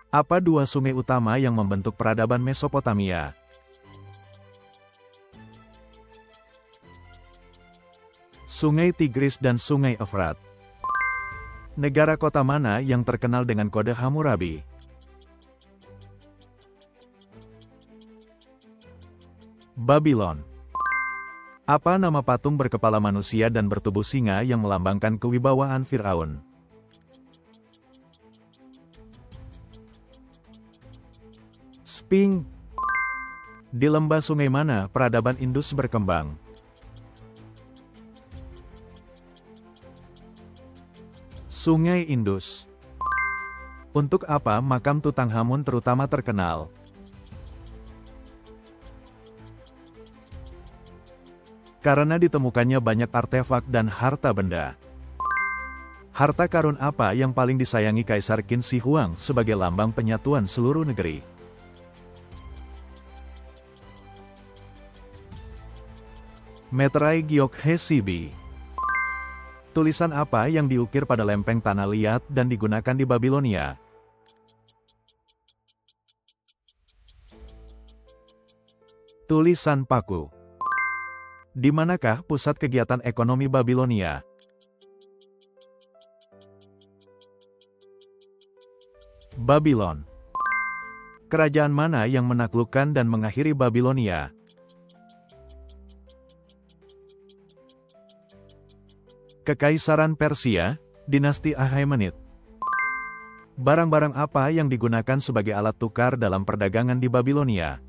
Apa dua sungai utama yang membentuk peradaban Mesopotamia? Sungai Tigris dan Sungai Efrat. Negara kota mana yang terkenal dengan kode Hammurabi? Babylon. Apa nama patung berkepala manusia dan bertubuh singa yang melambangkan kewibawaan Firaun? Sphinx. Di lembah sungai mana peradaban Indus berkembang? Sungai Indus. Untuk apa makam Tutankhamun terutama terkenal? Karena ditemukannya banyak artefak dan harta benda. Harta karun apa yang paling disayangi Kaisar Qin Shi Huang sebagai lambang penyatuan seluruh negeri? Meterai Giok Hesibi. Tulisan apa yang diukir pada lempeng tanah liat dan digunakan di Babilonia? Tulisan paku. Di manakah pusat kegiatan ekonomi Babilonia? Babylon. Kerajaan mana yang menaklukkan dan mengakhiri Babilonia? Kekaisaran Persia, dinasti Achaemenid. Barang-barang apa yang digunakan sebagai alat tukar dalam perdagangan di Babilonia?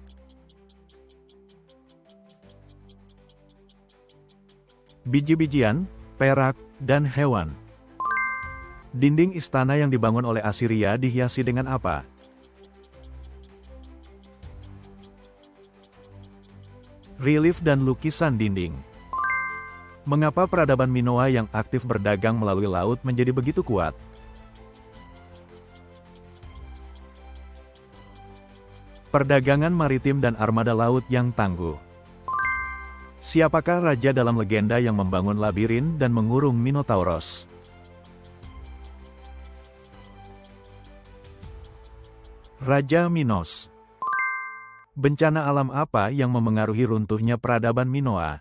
Biji-bijian, perak, dan hewan. Dinding istana yang dibangun oleh Assyria dihiasi dengan apa? Relief dan lukisan dinding. Mengapa peradaban Minoa yang aktif berdagang melalui laut menjadi begitu kuat? Perdagangan maritim dan armada laut yang tangguh. Siapakah raja dalam legenda yang membangun labirin dan mengurung Minotauros? Raja Minos. Bencana alam apa yang memengaruhi runtuhnya peradaban Minoa?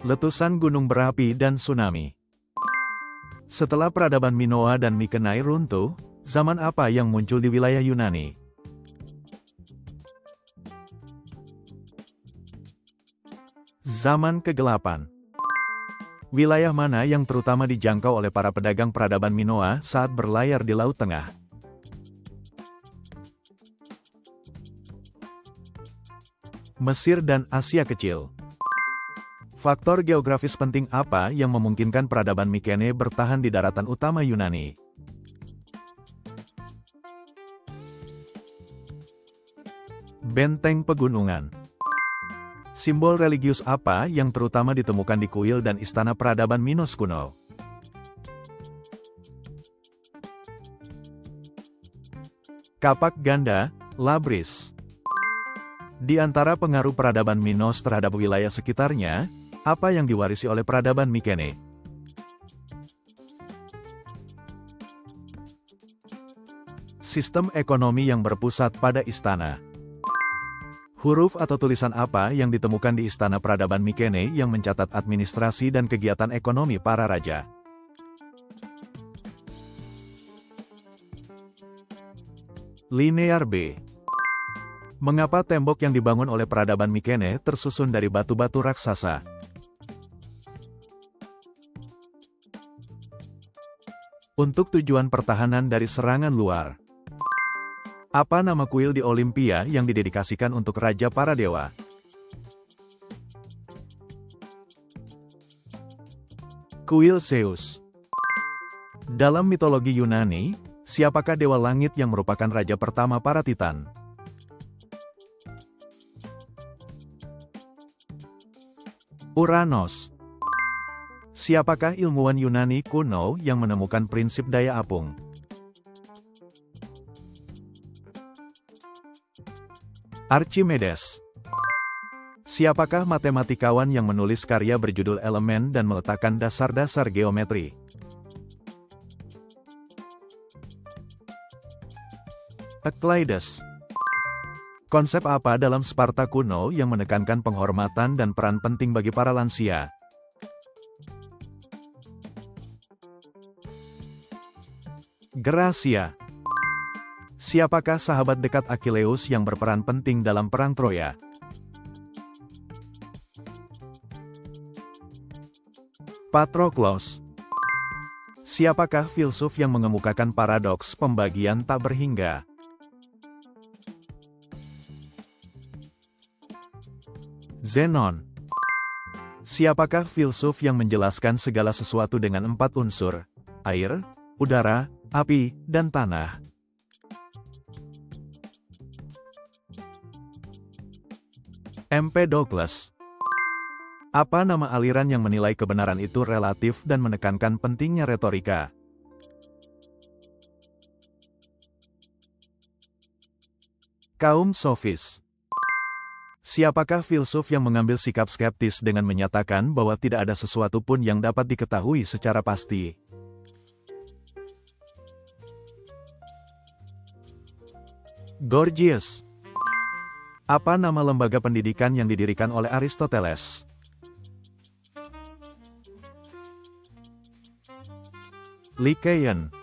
Letusan gunung berapi dan tsunami. Setelah peradaban Minoa dan Mykenae runtuh, zaman apa yang muncul di wilayah Yunani? Zaman kegelapan. Wilayah mana yang terutama dijangkau oleh para pedagang peradaban Minoa saat berlayar di Laut Tengah? Mesir dan Asia Kecil. Faktor geografis penting apa yang memungkinkan peradaban Mykenae bertahan di daratan utama Yunani? Benteng pegunungan. Simbol religius apa yang terutama ditemukan di kuil dan istana peradaban Minos kuno? Kapak ganda, labris. Di antara pengaruh peradaban Minos terhadap wilayah sekitarnya, apa yang diwarisi oleh peradaban Mykenae? Sistem ekonomi yang berpusat pada istana. Huruf atau tulisan apa yang ditemukan di istana peradaban Mykenae yang mencatat administrasi dan kegiatan ekonomi para raja? Linear B. Mengapa tembok yang dibangun oleh peradaban Mykenae tersusun dari batu-batu raksasa? Untuk tujuan pertahanan dari serangan luar. Apa nama kuil di Olimpia yang didedikasikan untuk raja para dewa? Kuil Zeus. Dalam mitologi Yunani, siapakah dewa langit yang merupakan raja pertama para Titan? Uranos. Siapakah ilmuwan Yunani kuno yang menemukan prinsip daya apung? Archimedes. Siapakah matematikawan yang menulis karya berjudul Elemen dan meletakkan dasar-dasar geometri? Euclides. Konsep apa dalam Sparta kuno yang menekankan penghormatan dan peran penting bagi para lansia? Gracia. Siapakah sahabat dekat Achilleus yang berperan penting dalam perang Troya? Patroklos. Siapakah filsuf yang mengemukakan paradoks pembagian tak berhingga? Zenon. Siapakah filsuf yang menjelaskan segala sesuatu dengan 4 unsur? Air, udara, api, dan tanah. Empedokles. Apa nama aliran yang menilai kebenaran itu relatif dan menekankan pentingnya retorika? Kaum sofis. Siapakah filsuf yang mengambil sikap skeptis dengan menyatakan bahwa tidak ada sesuatu pun yang dapat diketahui secara pasti? Gorgias. Apa nama lembaga pendidikan yang didirikan oleh Aristoteles? Lycaeon.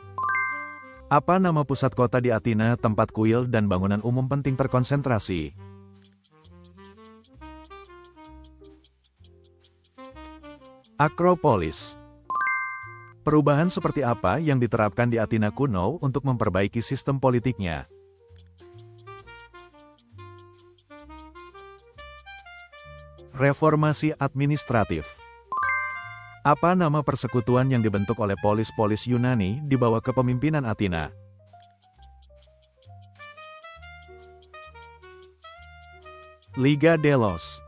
Apa nama pusat kota di Athena tempat kuil dan bangunan umum penting terkonsentrasi? Akropolis. Perubahan seperti apa yang diterapkan di Athena kuno untuk memperbaiki sistem politiknya? Reformasi administratif. Apa nama persekutuan yang dibentuk oleh polis-polis Yunani di bawah kepemimpinan Athena? Liga Delos.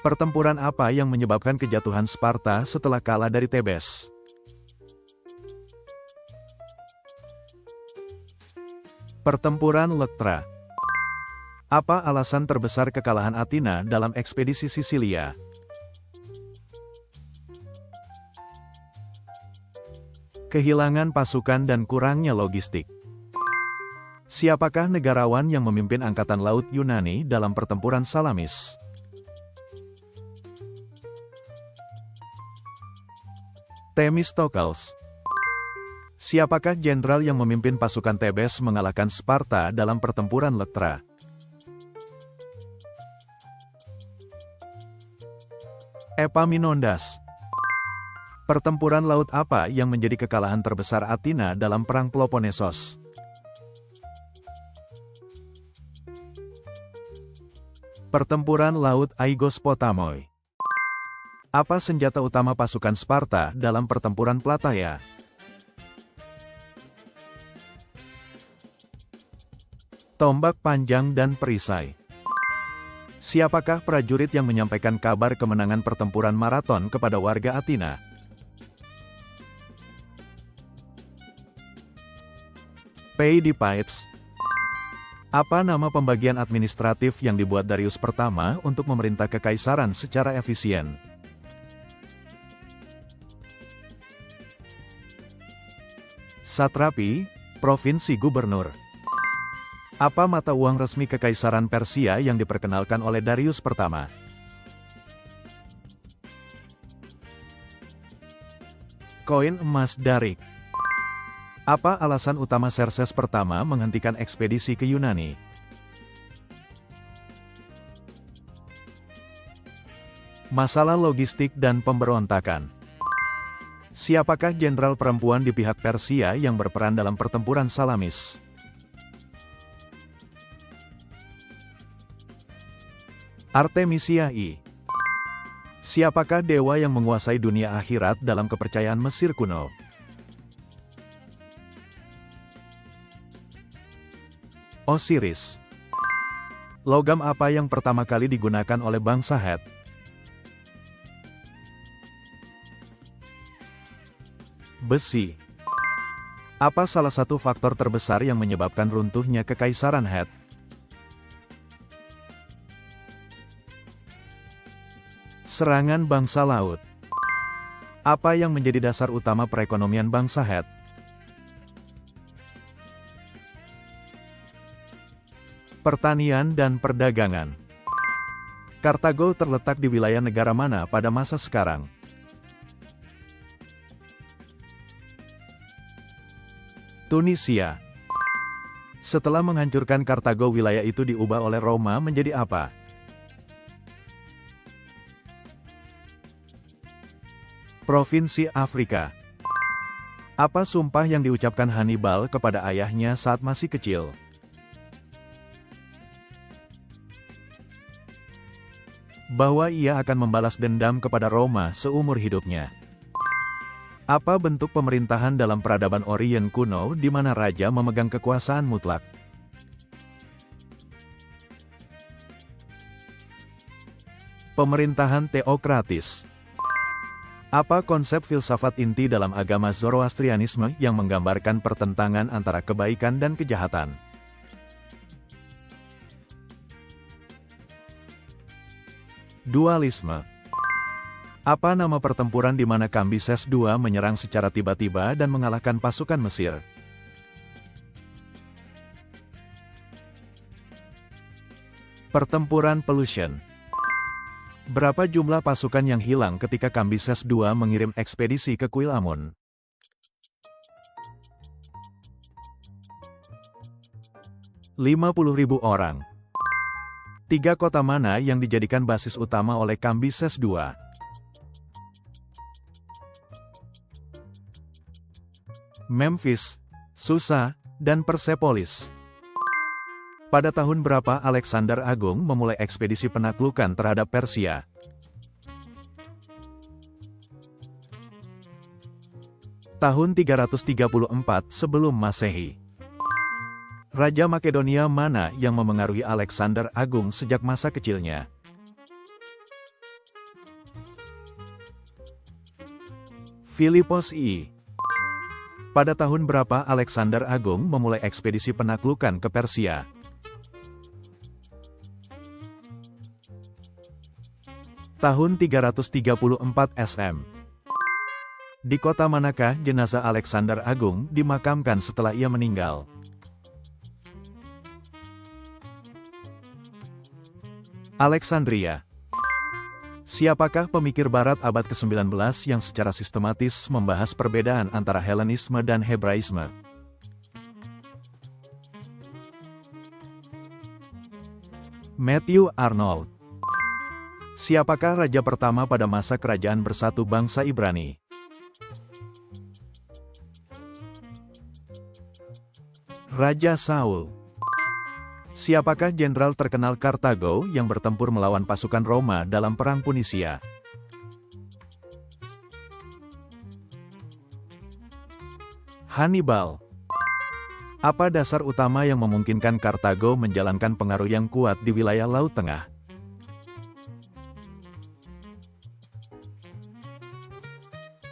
Pertempuran apa yang menyebabkan kejatuhan Sparta setelah kalah dari Thebes? Pertempuran Lektra. Apa alasan terbesar kekalahan Athena dalam ekspedisi Sisilia? Kehilangan pasukan dan kurangnya logistik. Siapakah negarawan yang memimpin angkatan laut Yunani dalam pertempuran Salamis? Themistokles. Siapakah jenderal yang memimpin pasukan Thebes mengalahkan Sparta dalam pertempuran Lektra? Epaminondas. Pertempuran laut apa yang menjadi kekalahan terbesar Athena dalam Perang Peloponnesos? Pertempuran Laut Aigos Potamoi. Apa senjata utama pasukan Sparta dalam pertempuran Plataea? Tombak panjang dan perisai. Siapakah prajurit yang menyampaikan kabar kemenangan pertempuran Maraton kepada warga Athena? Peidipides. Apa nama pembagian administratif yang dibuat Darius pertama untuk memerintah kekaisaran secara efisien? Satrapi, provinsi gubernur. Apa mata uang resmi kekaisaran Persia yang diperkenalkan oleh Darius pertama? Koin emas Darik. Apa alasan utama Xerxes pertama menghentikan ekspedisi ke Yunani? Masalah logistik dan pemberontakan. Siapakah jenderal perempuan di pihak Persia yang berperan dalam pertempuran Salamis? Artemisia I. Siapakah dewa yang menguasai dunia akhirat dalam kepercayaan Mesir kuno? Osiris. Logam apa yang pertama kali digunakan oleh bangsa Het? Besi. Apa salah satu faktor terbesar yang menyebabkan runtuhnya kekaisaran Het? Serangan bangsa laut. Apa yang menjadi dasar utama perekonomian bangsa Het? Pertanian dan perdagangan. Kartago terletak di wilayah negara mana pada masa sekarang? Tunisia. Setelah menghancurkan Kartago, wilayah itu diubah oleh Roma menjadi apa? Provinsi Afrika. Apa sumpah yang diucapkan Hannibal kepada ayahnya saat masih kecil? Bahwa ia akan membalas dendam kepada Roma seumur hidupnya. Apa bentuk pemerintahan dalam peradaban Orient kuno di mana raja memegang kekuasaan mutlak? Pemerintahan teokratis. Apa konsep filsafat inti dalam agama Zoroastrianisme yang menggambarkan pertentangan antara kebaikan dan kejahatan? Dualisme. Apa nama pertempuran di mana Kambises II menyerang secara tiba-tiba dan mengalahkan pasukan Mesir? Pertempuran Pelusian. Berapa jumlah pasukan yang hilang ketika Kambises II mengirim ekspedisi ke Kuil Amun? 50.000 orang. 3 kota mana yang dijadikan basis utama oleh Kambises II? Memphis, Susa, dan Persepolis. Pada tahun berapa Alexander Agung memulai ekspedisi penaklukan terhadap Persia? Tahun 334 sebelum Masehi. Raja Makedonia mana yang memengaruhi Alexander Agung sejak masa kecilnya? Filipos I. Pada tahun berapa Alexander Agung memulai ekspedisi penaklukan ke Persia? Tahun 334 SM. Di kota manakah jenazah Alexander Agung dimakamkan setelah ia meninggal? Alexandria. Siapakah pemikir Barat abad ke-19 yang secara sistematis membahas perbedaan antara Helenisme dan Hebraisme? Matthew Arnold. Siapakah raja pertama pada masa kerajaan bersatu bangsa Ibrani? Raja Saul. Siapakah jenderal terkenal Kartago yang bertempur melawan pasukan Roma dalam Perang Punisia? Hannibal. Apa dasar utama yang memungkinkan Kartago menjalankan pengaruh yang kuat di wilayah Laut Tengah?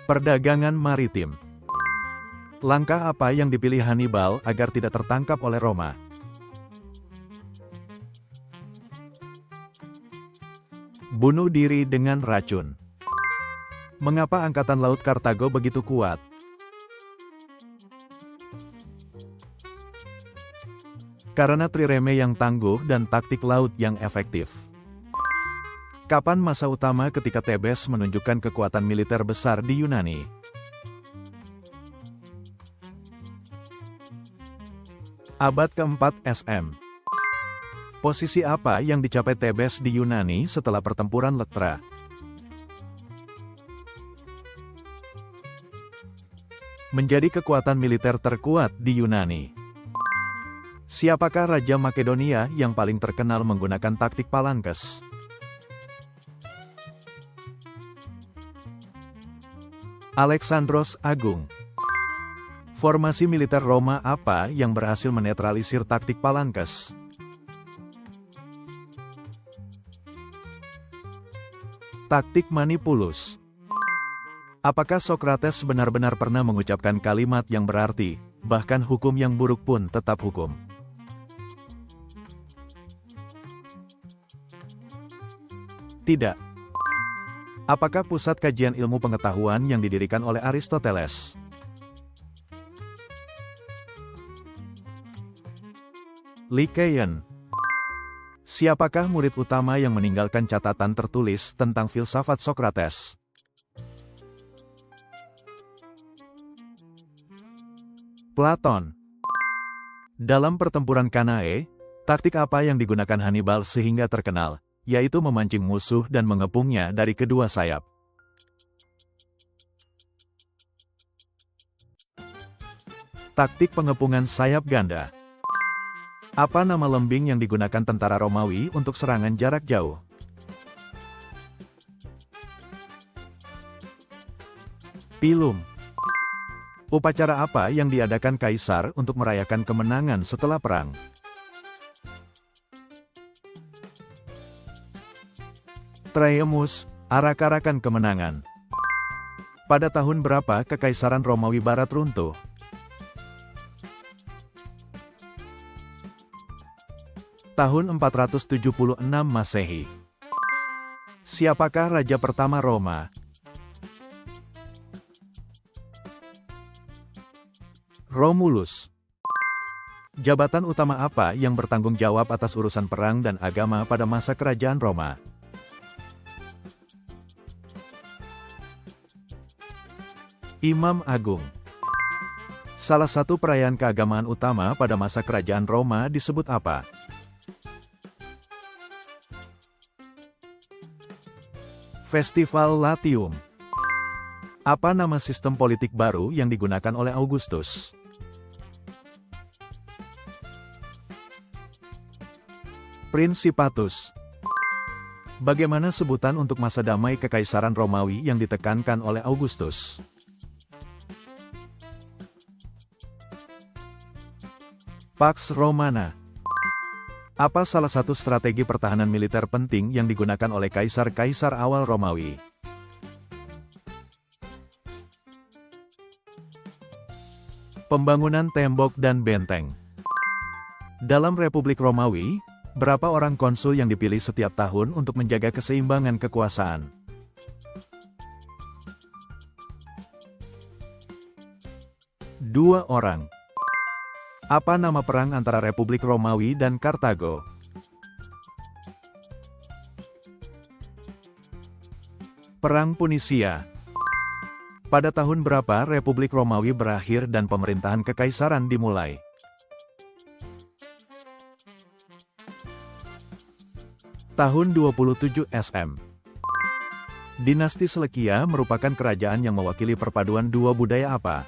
Perdagangan maritim. Langkah apa yang dipilih Hannibal agar tidak tertangkap oleh Roma? Bunuh diri dengan racun. Mengapa angkatan laut Kartago begitu kuat? Karena trireme yang tangguh dan taktik laut yang efektif. Kapan masa utama ketika Thebes menunjukkan kekuatan militer besar di Yunani? Abad ke-4 SM. Posisi apa yang dicapai Thebes di Yunani setelah pertempuran Lektra? Menjadi kekuatan militer terkuat di Yunani. Siapakah Raja Makedonia yang paling terkenal menggunakan taktik Palankes? Alexandros Agung. Formasi militer Roma apa yang berhasil menetralisir taktik Palankes? Taktik Manipulus. Apakah Socrates benar-benar pernah mengucapkan kalimat yang berarti, bahkan hukum yang buruk pun tetap hukum? Tidak. Apakah pusat kajian ilmu pengetahuan yang didirikan oleh Aristoteles? Lycaeon. Siapakah murid utama yang meninggalkan catatan tertulis tentang filsafat Sokrates? Platon. Dalam pertempuran Cannae, taktik apa yang digunakan Hannibal sehingga terkenal, yaitu memancing musuh dan mengepungnya dari kedua sayap? Taktik pengepungan sayap ganda. Apa nama lembing yang digunakan tentara Romawi untuk serangan jarak jauh? Pilum. Upacara apa yang diadakan kaisar untuk merayakan kemenangan setelah perang? Triumus, arak-arakan kemenangan. Pada tahun berapa Kekaisaran Romawi Barat runtuh? Tahun 476 Masehi. Siapakah raja pertama Roma? Romulus. Jabatan utama apa yang bertanggung jawab atas urusan perang dan agama pada masa kerajaan Roma? Imam Agung. Salah satu perayaan keagamaan utama pada masa kerajaan Roma disebut apa? Festival Latium. Apa nama sistem politik baru yang digunakan oleh Augustus? Principatus. Bagaimana sebutan untuk masa damai Kekaisaran Romawi yang ditekankan oleh Augustus? Pax Romana. Apa salah satu strategi pertahanan militer penting yang digunakan oleh kaisar-kaisar awal Romawi? Pembangunan tembok dan benteng. Dalam Republik Romawi, berapa orang konsul yang dipilih setiap tahun untuk menjaga keseimbangan kekuasaan? Dua orang. Apa nama perang antara Republik Romawi dan Kartago? Perang Punisia. Pada tahun berapa Republik Romawi berakhir dan pemerintahan kekaisaran dimulai? Tahun 27 SM. Dinasti Selekia merupakan kerajaan yang mewakili perpaduan dua budaya apa?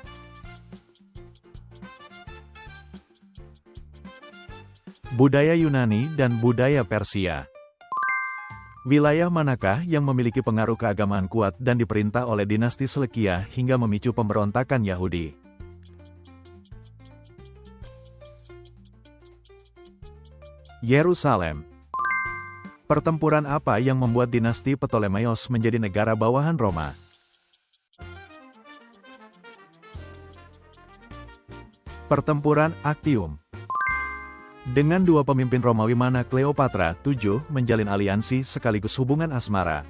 Budaya Yunani dan budaya Persia. Wilayah manakah yang memiliki pengaruh keagamaan kuat dan diperintah oleh dinasti Selekia hingga memicu pemberontakan Yahudi? Yerusalem. Pertempuran apa yang membuat dinasti Ptolemaios menjadi negara bawahan Roma? Pertempuran Actium. Dengan dua pemimpin Romawi mana Cleopatra VII menjalin aliansi sekaligus hubungan asmara?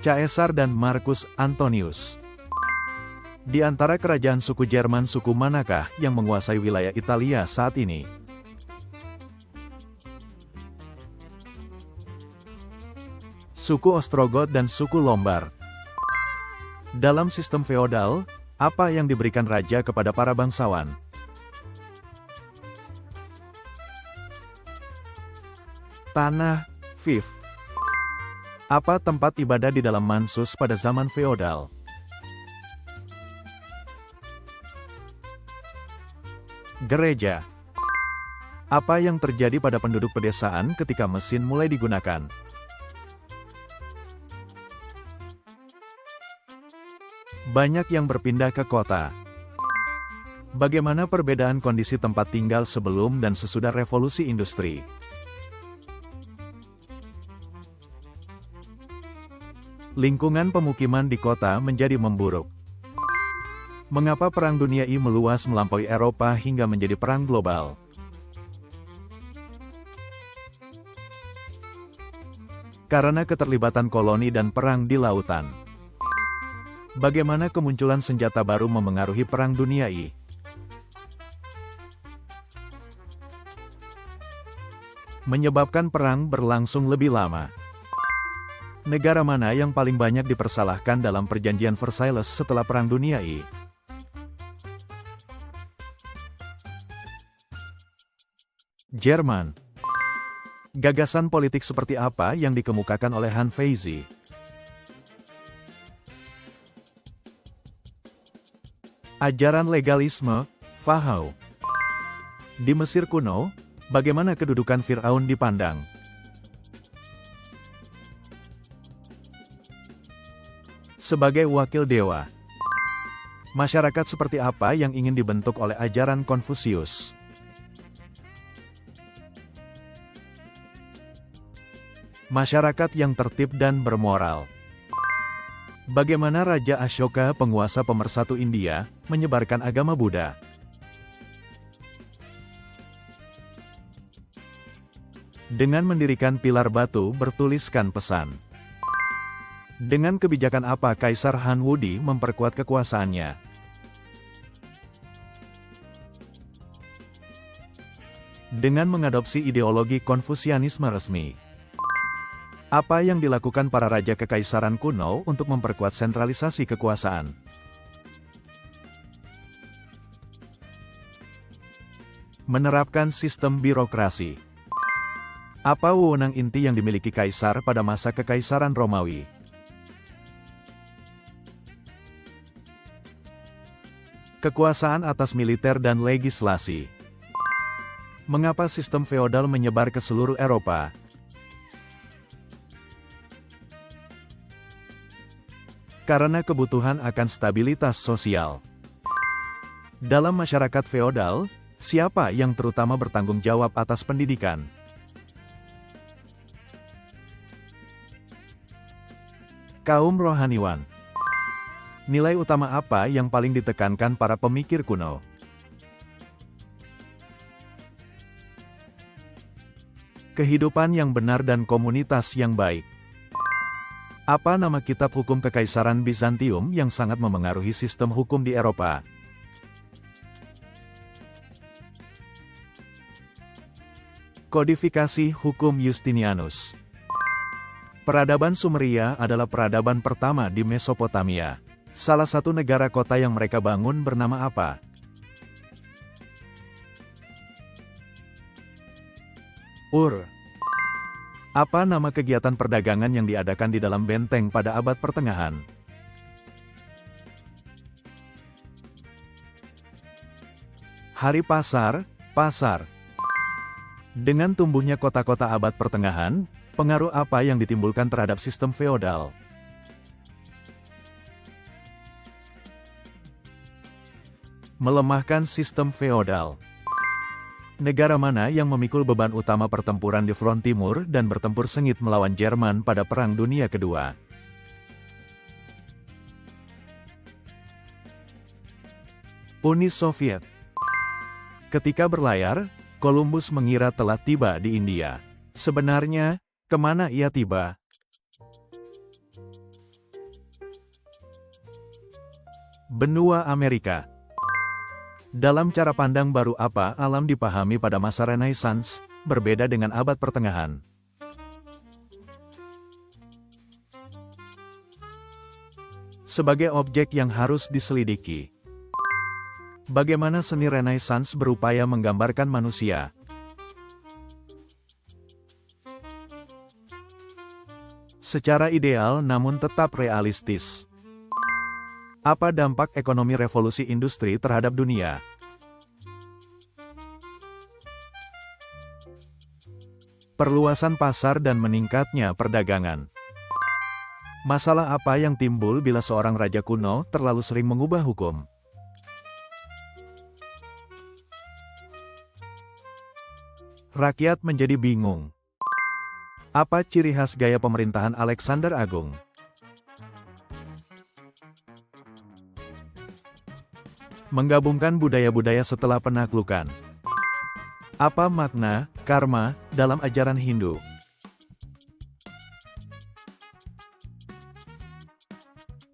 Caesar dan Marcus Antonius. Di antara kerajaan suku Jerman suku manakah yang menguasai wilayah Italia saat ini? Suku Ostrogot dan suku Lombard. Dalam sistem feodal, apa yang diberikan raja kepada para bangsawan? Tanah, fief. Apa tempat ibadah di dalam Mansus pada zaman feodal? Gereja. Apa yang terjadi pada penduduk pedesaan ketika mesin mulai digunakan? Banyak yang berpindah ke kota. Bagaimana perbedaan kondisi tempat tinggal sebelum dan sesudah revolusi industri? Lingkungan pemukiman di kota menjadi memburuk. Mengapa Perang Dunia I meluas melampaui Eropa hingga menjadi perang global? Karena keterlibatan koloni dan perang di lautan. Bagaimana kemunculan senjata baru memengaruhi Perang Dunia I? Menyebabkan perang berlangsung lebih lama. Negara mana yang paling banyak dipersalahkan dalam Perjanjian Versailles setelah Perang Dunia I? Jerman. Gagasan politik seperti apa yang dikemukakan oleh Han Feizi? Ajaran legalisme, Fahau. Di Mesir kuno, bagaimana kedudukan Fir'aun dipandang? Sebagai wakil dewa. Masyarakat seperti apa yang ingin dibentuk oleh ajaran Konfusius? Masyarakat yang tertib dan bermoral. Bagaimana Raja Ashoka, penguasa pemersatu India, menyebarkan agama Buddha? Dengan mendirikan pilar batu bertuliskan pesan. Dengan kebijakan apa Kaisar Han Wudi memperkuat kekuasaannya? Dengan mengadopsi ideologi Konfusianisme resmi. Apa yang dilakukan para raja kekaisaran kuno untuk memperkuat sentralisasi kekuasaan? Menerapkan sistem birokrasi. Apa wewenang inti yang dimiliki kaisar pada masa kekaisaran Romawi? Kekuasaan atas militer dan legislasi. Mengapa sistem feodal menyebar ke seluruh Eropa? Karena kebutuhan akan stabilitas sosial. Dalam masyarakat feodal, siapa yang terutama bertanggung jawab atas pendidikan? Kaum rohaniwan. Nilai utama apa yang paling ditekankan para pemikir kuno? Kehidupan yang benar dan komunitas yang baik. Apa nama kitab hukum Kekaisaran Bizantium yang sangat memengaruhi sistem hukum di Eropa? Kodifikasi Hukum Justinianus. Peradaban Sumeria adalah peradaban pertama di Mesopotamia. Salah satu negara kota yang mereka bangun bernama apa? Ur. Apa nama kegiatan perdagangan yang diadakan di dalam benteng pada abad pertengahan? Hari Pasar, Pasar. Dengan tumbuhnya kota-kota abad pertengahan, pengaruh apa yang ditimbulkan terhadap sistem feodal? Melemahkan sistem feodal. Negara mana yang memikul beban utama pertempuran di front timur dan bertempur sengit melawan Jerman pada Perang Dunia Kedua? Uni Soviet. Ketika berlayar, Columbus mengira telah tiba di India. Sebenarnya, kemana ia tiba? Benua Amerika. Dalam cara pandang baru apa alam dipahami pada masa Renaissance, berbeda dengan abad pertengahan? Sebagai objek yang harus diselidiki. Bagaimana seni Renaissance berupaya menggambarkan manusia? Secara ideal namun tetap realistis. Apa dampak ekonomi revolusi industri terhadap dunia? Perluasan pasar dan meningkatnya perdagangan. Masalah apa yang timbul bila seorang raja kuno terlalu sering mengubah hukum? Rakyat menjadi bingung. Apa ciri khas gaya pemerintahan Alexander Agung? Menggabungkan budaya-budaya setelah penaklukan. Apa makna karma dalam ajaran Hindu?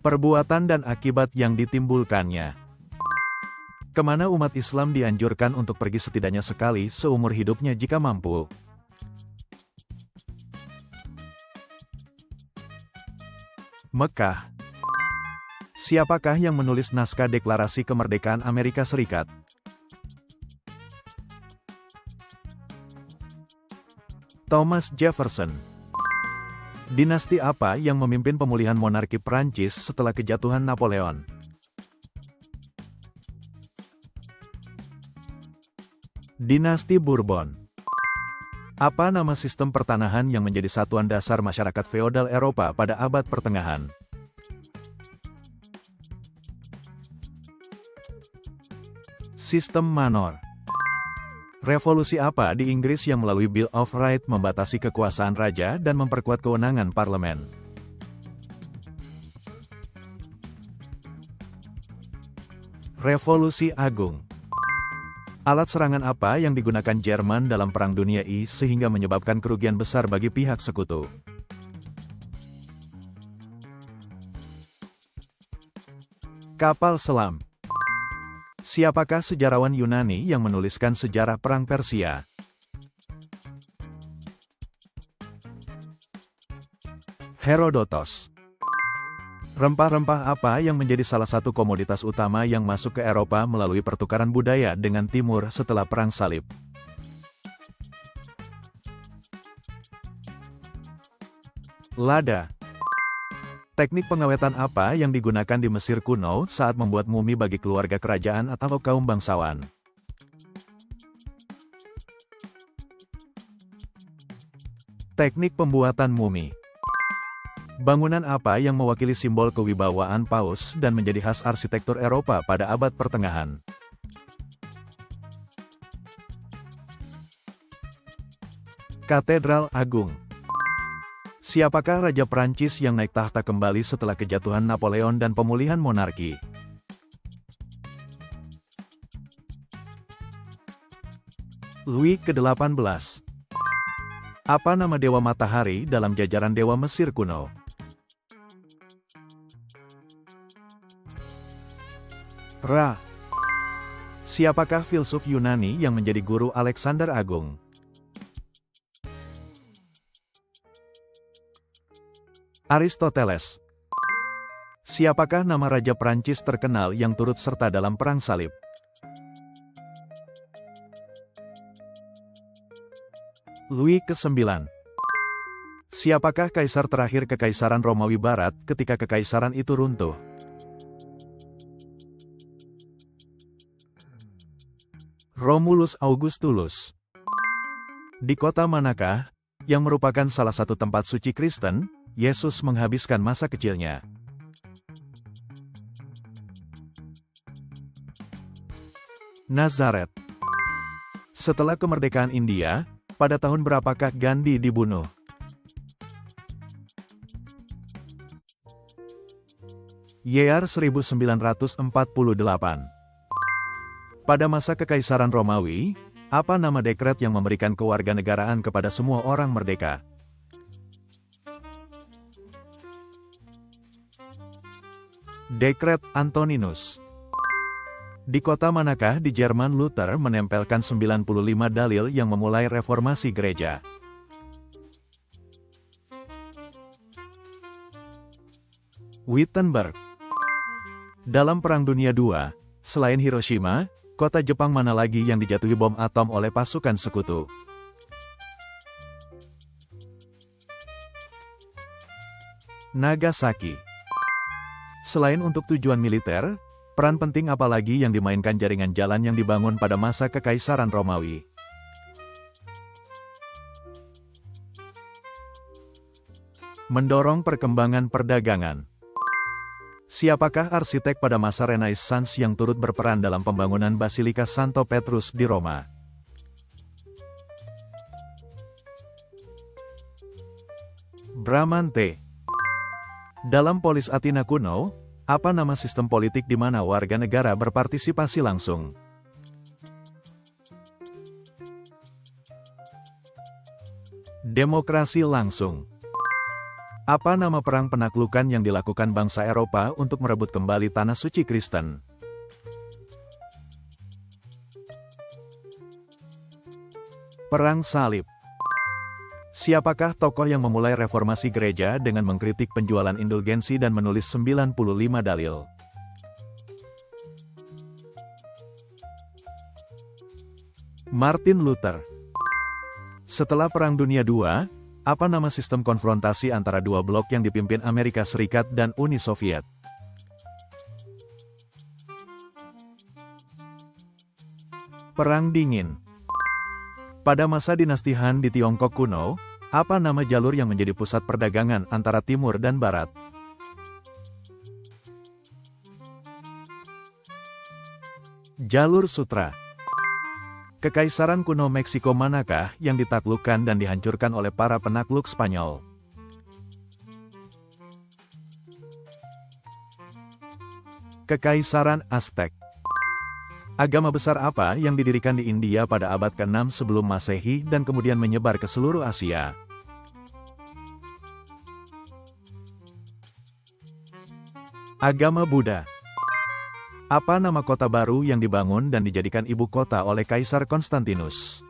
Perbuatan dan akibat yang ditimbulkannya. Kemana umat Islam dianjurkan untuk pergi setidaknya sekali seumur hidupnya jika mampu? Mekah. Siapakah yang menulis naskah Deklarasi Kemerdekaan Amerika Serikat? Thomas Jefferson. Dinasti apa yang memimpin pemulihan monarki Prancis setelah kejatuhan Napoleon? Dinasti Bourbon. Apa nama sistem pertanahan yang menjadi satuan dasar masyarakat feodal Eropa pada abad pertengahan? Sistem manor. Revolusi apa di Inggris yang melalui Bill of Rights membatasi kekuasaan raja dan memperkuat kewenangan parlemen? Revolusi Agung. Alat serangan apa yang digunakan Jerman dalam Perang Dunia I sehingga menyebabkan kerugian besar bagi pihak sekutu? Kapal selam. Siapakah sejarawan Yunani yang menuliskan sejarah Perang Persia? Herodotos. Rempah-rempah apa yang menjadi salah satu komoditas utama yang masuk ke Eropa melalui pertukaran budaya dengan Timur setelah Perang Salib? Lada. Teknik pengawetan apa yang digunakan di Mesir kuno saat membuat mumi bagi keluarga kerajaan atau kaum bangsawan? Teknik pembuatan mumi. Bangunan apa yang mewakili simbol kewibawaan Paus dan menjadi khas arsitektur Eropa pada abad pertengahan? Katedral Agung. Siapakah Raja Prancis yang naik tahta kembali setelah kejatuhan Napoleon dan pemulihan monarki? Louis ke-18. Apa nama dewa matahari dalam jajaran dewa Mesir kuno? Ra. Siapakah filsuf Yunani yang menjadi guru Alexander Agung? Aristoteles. Siapakah nama Raja Prancis terkenal yang turut serta dalam Perang Salib? Louis ke-9. Siapakah kaisar terakhir Kekaisaran Romawi Barat ketika kekaisaran itu runtuh? Romulus Augustulus. Di kota manakah, yang merupakan salah satu tempat suci Kristen, Yesus menghabiskan masa kecilnya? Nazaret. Setelah kemerdekaan India, pada tahun berapakah Gandhi dibunuh? Year 1948. Pada masa Kekaisaran Romawi, apa nama dekret yang memberikan kewarganegaraan kepada semua orang merdeka? Dekret Antoninus. Di kota manakah di Jerman Luther menempelkan 95 dalil yang memulai reformasi gereja? Wittenberg. Dalam Perang Dunia II, selain Hiroshima, kota Jepang mana lagi yang dijatuhi bom atom oleh pasukan sekutu? Nagasaki. Selain untuk tujuan militer, peran penting apa lagi yang dimainkan jaringan jalan yang dibangun pada masa Kekaisaran Romawi? Mendorong perkembangan perdagangan. Siapakah arsitek pada masa Renaissance yang turut berperan dalam pembangunan Basilika Santo Petrus di Roma? Bramante. Dalam polis Athena kuno, apa nama sistem politik di mana warga negara berpartisipasi langsung? Demokrasi langsung. Apa nama perang penaklukan yang dilakukan bangsa Eropa untuk merebut kembali tanah suci Kristen? Perang Salib. Siapakah tokoh yang memulai reformasi gereja dengan mengkritik penjualan indulgensi dan menulis 95 dalil? Martin Luther. Setelah Perang Dunia II, apa nama sistem konfrontasi antara dua blok yang dipimpin Amerika Serikat dan Uni Soviet? Perang Dingin. Pada masa dinasti Han di Tiongkok kuno, apa nama jalur yang menjadi pusat perdagangan antara timur dan barat? Jalur Sutra. Kekaisaran kuno Meksiko manakah yang ditaklukkan dan dihancurkan oleh para penakluk Spanyol? Kekaisaran Aztec. Agama besar apa yang didirikan di India pada abad ke-6 sebelum Masehi dan kemudian menyebar ke seluruh Asia? Agama Buddha. Apa nama kota baru yang dibangun dan dijadikan ibu kota oleh Kaisar Konstantinus?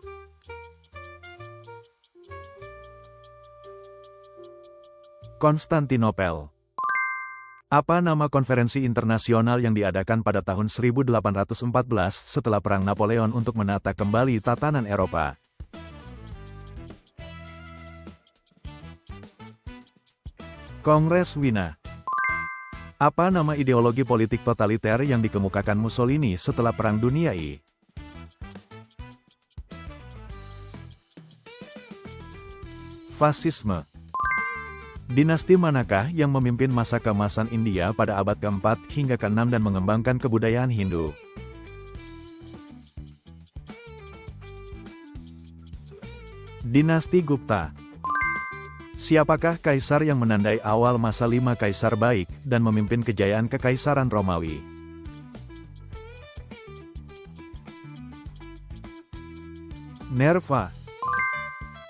Konstantinopel. Apa nama konferensi internasional yang diadakan pada tahun 1814 setelah Perang Napoleon untuk menata kembali tatanan Eropa? Kongres Wina. Apa nama ideologi politik totaliter yang dikemukakan Mussolini setelah Perang Dunia I? Fasisme. Dinasti manakah yang memimpin masa keemasan India pada abad ke-4 hingga ke-6 dan mengembangkan kebudayaan Hindu? Dinasti Gupta. Siapakah kaisar yang menandai awal masa 5 kaisar baik dan memimpin kejayaan kekaisaran Romawi? Nerva.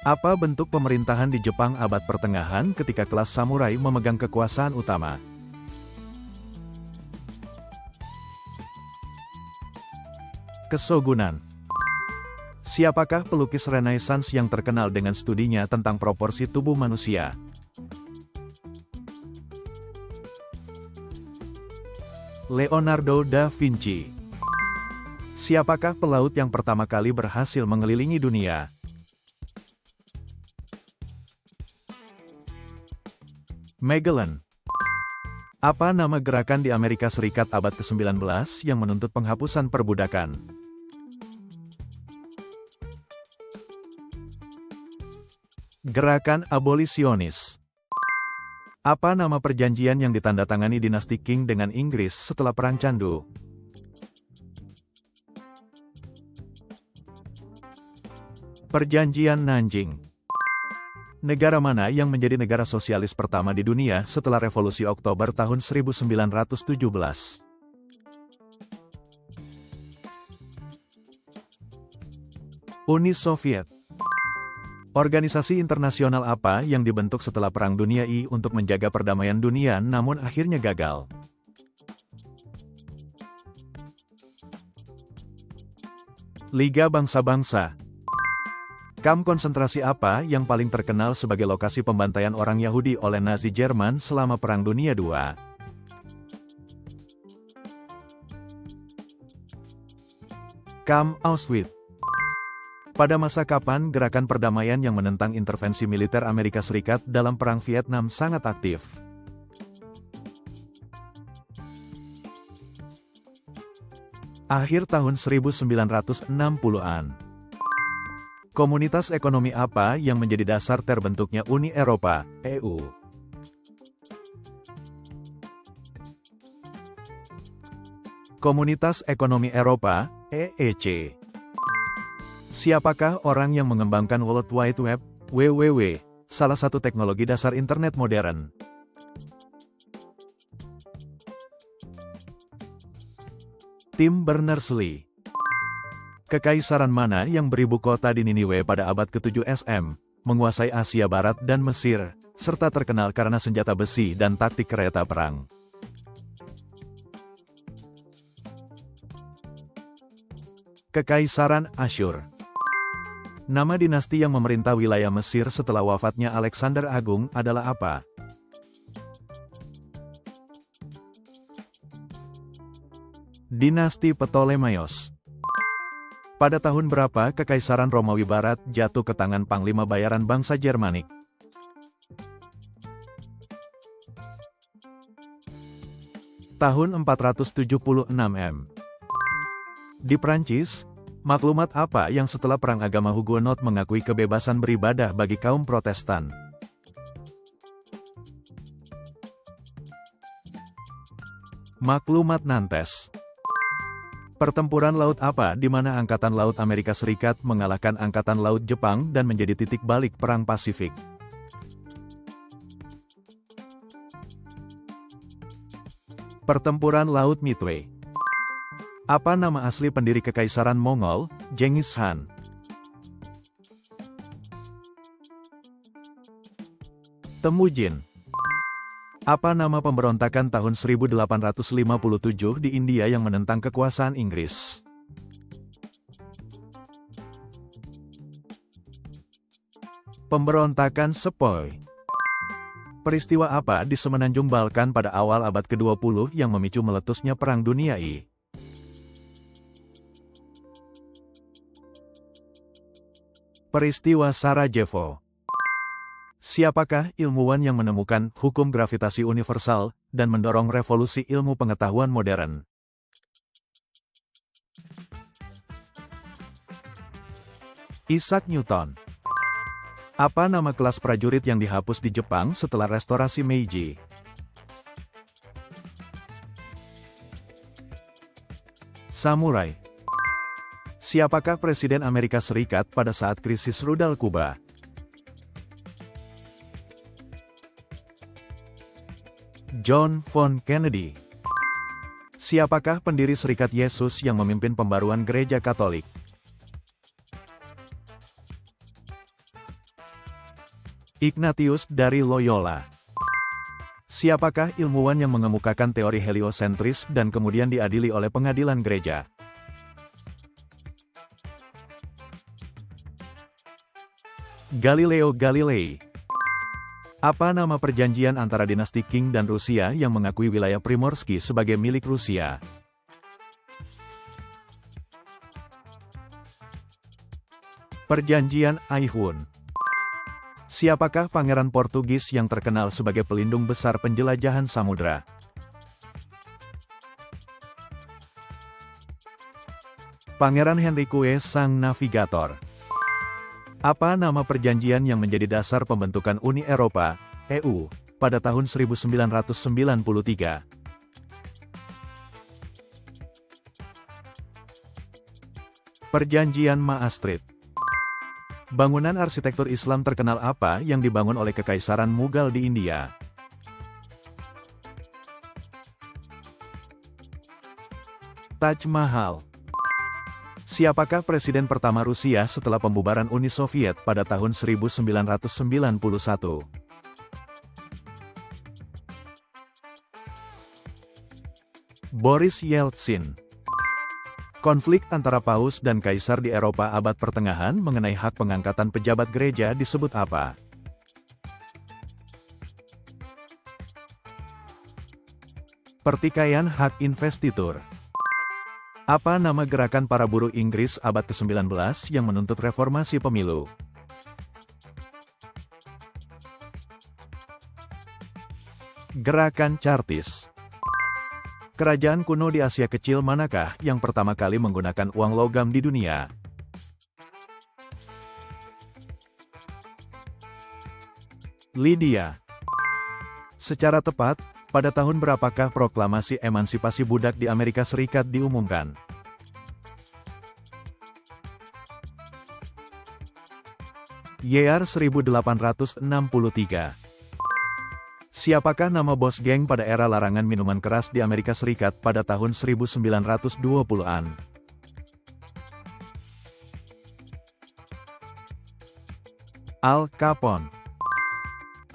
Apa bentuk pemerintahan di Jepang abad pertengahan ketika kelas samurai memegang kekuasaan utama? Kesogunan. Siapakah pelukis Renaissance yang terkenal dengan studinya tentang proporsi tubuh manusia? Leonardo da Vinci. Siapakah pelaut yang pertama kali berhasil mengelilingi dunia? Magellan. Apa nama gerakan di Amerika Serikat abad ke-19 yang menuntut penghapusan perbudakan? Gerakan abolisionis. Apa nama perjanjian yang ditandatangani dinasti Qing dengan Inggris setelah Perang Candu? Perjanjian Nanjing. Negara mana yang menjadi negara sosialis pertama di dunia setelah Revolusi Oktober tahun 1917? Uni Soviet. Organisasi internasional apa yang dibentuk setelah Perang Dunia I untuk menjaga perdamaian dunia namun akhirnya gagal? Liga Bangsa-Bangsa. Kamp konsentrasi apa yang paling terkenal sebagai lokasi pembantaian orang Yahudi oleh Nazi Jerman selama Perang Dunia II? Kamp Auschwitz. Pada masa kapan gerakan perdamaian yang menentang intervensi militer Amerika Serikat dalam Perang Vietnam sangat aktif? Akhir tahun 1960-an. Komunitas ekonomi apa yang menjadi dasar terbentuknya Uni Eropa, EU? Komunitas Ekonomi Eropa, EEC. Siapakah orang yang mengembangkan World Wide Web, WWW, salah satu teknologi dasar internet modern? Tim Berners-Lee. Kekaisaran mana yang beribu kota di Niniwe pada abad ke-7 SM, menguasai Asia Barat dan Mesir, serta terkenal karena senjata besi dan taktik kereta perang? Kekaisaran Asyur. Nama dinasti yang memerintah wilayah Mesir setelah wafatnya Alexander Agung adalah apa? Dinasti Ptolemaios. Pada tahun berapa Kekaisaran Romawi Barat jatuh ke tangan Panglima Bayaran bangsa Jermanik? Tahun 476 M. Di Prancis, maklumat apa yang setelah Perang Agama Huguenot mengakui kebebasan beribadah bagi kaum Protestan? Maklumat Nantes. Pertempuran laut apa di mana Angkatan Laut Amerika Serikat mengalahkan Angkatan Laut Jepang dan menjadi titik balik Perang Pasifik? Pertempuran Laut Midway. Apa nama asli pendiri Kekaisaran Mongol, Genghis Khan? Temujin. Apa nama pemberontakan tahun 1857 di India yang menentang kekuasaan Inggris? Pemberontakan Sepoy. Peristiwa apa di semenanjung Balkan pada awal abad ke-20 yang memicu meletusnya Perang Dunia I? Peristiwa Sarajevo. Siapakah ilmuwan yang menemukan hukum gravitasi universal dan mendorong revolusi ilmu pengetahuan modern? Isaac Newton. Apa nama kelas prajurit yang dihapus di Jepang setelah restorasi Meiji? Samurai. Siapakah Presiden Amerika Serikat pada saat krisis rudal Kuba? John F. Kennedy. Siapakah pendiri Serikat Yesus yang memimpin pembaruan Gereja Katolik? Ignatius dari Loyola. Siapakah ilmuwan yang mengemukakan teori heliosentris dan kemudian diadili oleh pengadilan gereja? Galileo Galilei. Apa nama perjanjian antara dinasti Qing dan Rusia yang mengakui wilayah Primorsky sebagai milik Rusia? Perjanjian Aihun. Siapakah pangeran Portugis yang terkenal sebagai pelindung besar penjelajahan samudra? Pangeran Henrique Sang Navigator. Apa nama perjanjian yang menjadi dasar pembentukan Uni Eropa, EU, pada tahun 1993? Perjanjian Maastricht. Bangunan arsitektur Islam terkenal apa yang dibangun oleh Kekaisaran Mughal di India? Taj Mahal. Siapakah presiden pertama Rusia setelah pembubaran Uni Soviet pada tahun 1991? Boris Yeltsin. Konflik antara paus dan kaisar di Eropa abad pertengahan mengenai hak pengangkatan pejabat gereja disebut apa? Pertikaian hak investitur. Apa nama gerakan para buruh Inggris abad ke-19 yang menuntut reformasi pemilu? Gerakan Chartis. Kerajaan kuno di Asia Kecil manakah yang pertama kali menggunakan uang logam di dunia? Lydia. Secara tepat, pada tahun berapakah proklamasi emansipasi budak di Amerika Serikat diumumkan? YR 1863. Siapakah nama bos geng pada era larangan minuman keras di Amerika Serikat pada tahun 1920-an? Al Capone.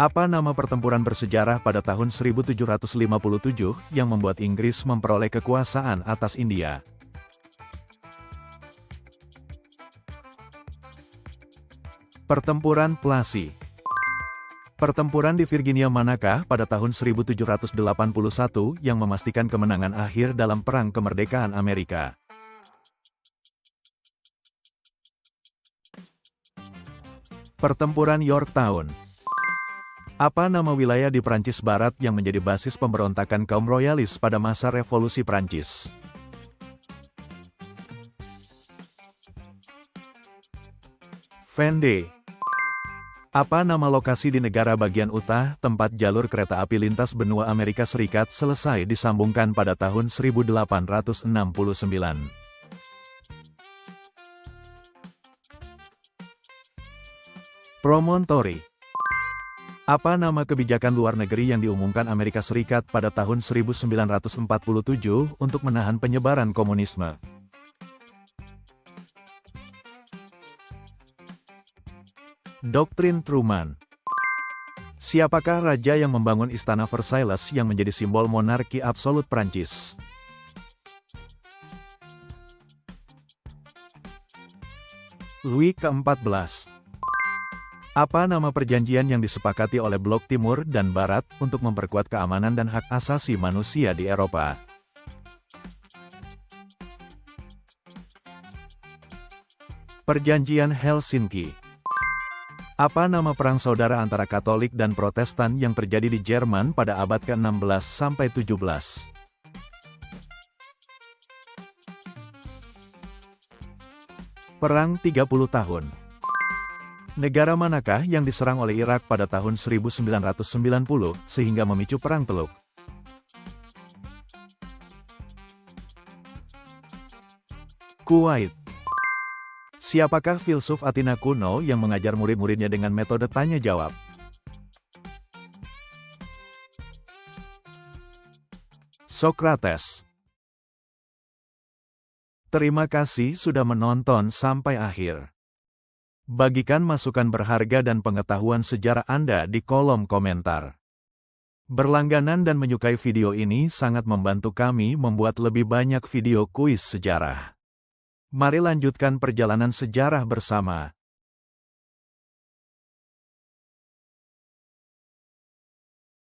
Apa nama pertempuran bersejarah pada tahun 1757 yang membuat Inggris memperoleh kekuasaan atas India? Pertempuran Plassey. Pertempuran di Virginia manakah pada tahun 1781 yang memastikan kemenangan akhir dalam Perang Kemerdekaan Amerika? Pertempuran Yorktown. Apa nama wilayah di Prancis Barat yang menjadi basis pemberontakan kaum royalis pada masa Revolusi Prancis? Vendée. Apa nama lokasi di negara bagian utara tempat jalur kereta api lintas benua Amerika Serikat selesai disambungkan pada tahun 1869? Promontory. Apa nama kebijakan luar negeri yang diumumkan Amerika Serikat pada tahun 1947 untuk menahan penyebaran komunisme? Doktrin Truman. Siapakah raja yang membangun Istana Versailles yang menjadi simbol monarki absolut Prancis? Louis ke-14. Apa nama perjanjian yang disepakati oleh Blok Timur dan Barat untuk memperkuat keamanan dan hak asasi manusia di Eropa? Perjanjian Helsinki. Apa nama perang saudara antara Katolik dan Protestan yang terjadi di Jerman pada abad ke-16 sampai 17? Perang 30 tahun. Negara manakah yang diserang oleh Irak pada tahun 1990 sehingga memicu Perang Teluk? Kuwait. Siapakah filsuf Athena kuno yang mengajar murid-muridnya dengan metode tanya-jawab? Socrates. Terima kasih sudah menonton sampai akhir. Bagikan masukan berharga dan pengetahuan sejarah Anda di kolom komentar. Berlangganan dan menyukai video ini sangat membantu kami membuat lebih banyak video kuis sejarah. Mari lanjutkan perjalanan sejarah bersama.